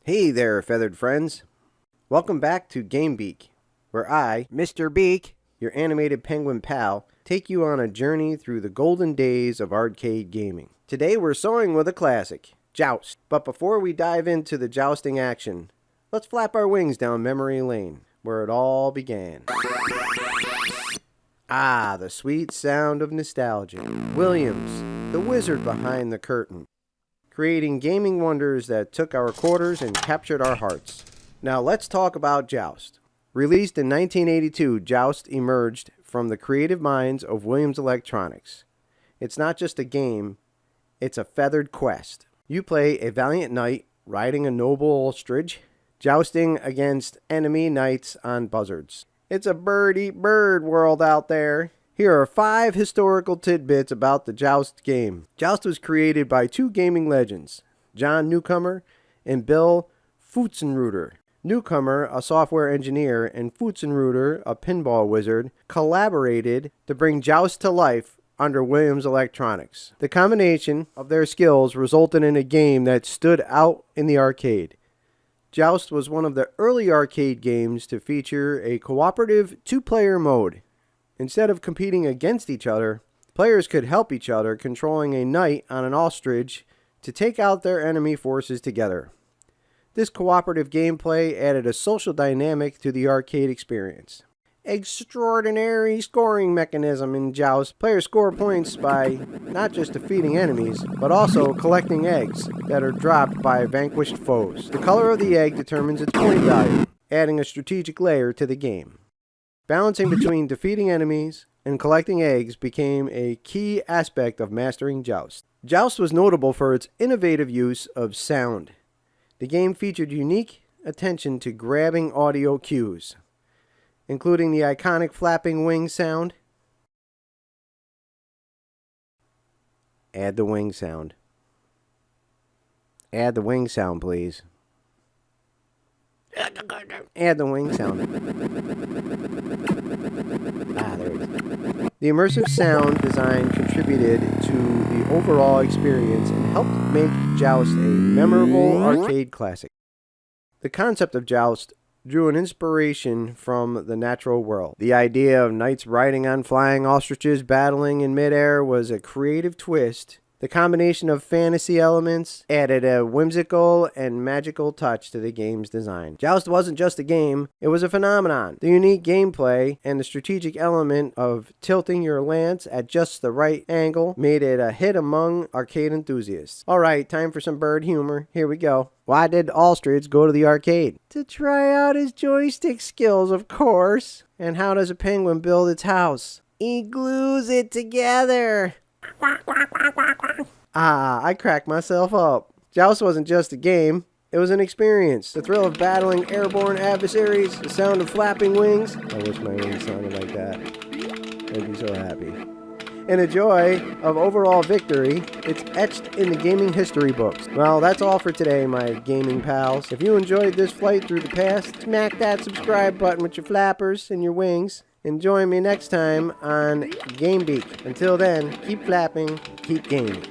Hey there, feathered friends. Welcome back to Game Beak, where I, Mr. Beak, your animated penguin pal, take you on a journey through the golden days of arcade gaming. Today we're soaring with a classic, Joust. But before we dive into the jousting action, let's flap our wings down memory lane, where it all began. Ah, the sweet sound of nostalgia. Williams, the wizard behind the curtain, creating gaming wonders that took our quarters and captured our hearts. Now let's talk about Joust. Released in 1982, Joust emerged from the creative minds of Williams Electronics. It's not just a game, it's a feathered quest. You play a valiant knight riding a noble ostrich, jousting against enemy knights on buzzards. It's a bird-eat-bird world out there. Here are 5 historical tidbits about the Joust game. Joust was created by 2 gaming legends, John Newcomer and Bill Futzenreuter. Newcomer, a software engineer, and Futzenreuter, a pinball wizard, collaborated to bring Joust to life under Williams Electronics. The combination of their skills resulted in a game that stood out in the arcade. Joust was one of the early arcade games to feature a cooperative 2-player mode. Instead of competing against each other, players could help each other controlling a knight on an ostrich to take out their enemy forces together. This cooperative gameplay added a social dynamic to the arcade experience. Extraordinary scoring mechanism in Joust. Players score points by not just defeating enemies, but also collecting eggs that are dropped by vanquished foes. The color of the egg determines its point value, adding a strategic layer to the game. Balancing between defeating enemies and collecting eggs became a key aspect of mastering Joust. Joust was notable for its innovative use of sound. The game featured unique attention to grabbing audio cues, including the iconic flapping wing sound. Add the wing sound. Add the wing sound, please. Add the wing sound. There it is. The immersive sound design contributed to the overall experience and helped make Joust a memorable arcade classic. The concept of Joust drew an inspiration from the natural world. The idea of knights riding on flying ostriches battling in midair was a creative twist. The combination of fantasy elements added a whimsical and magical touch to the game's design. Joust wasn't just a game, it was a phenomenon. The unique gameplay and the strategic element of tilting your lance at just the right angle made it a hit among arcade enthusiasts. Alright, time for some bird humor. Here we go. Why did Ostrich go to the arcade? To try out his joystick skills, of course. And how does a penguin build its house? He glues it together. I cracked myself up. Joust wasn't just a game, it was an experience. The thrill of battling airborne adversaries, the sound of flapping wings. I wish my wings sounded like that. I'd be so happy. And the joy of overall victory, it's etched in the gaming history books. Well, that's all for today, my gaming pals. If you enjoyed this flight through the past, smack that subscribe button with your flappers and your wings. And join me next time on Game Beak. Until then, keep flapping, keep gaming.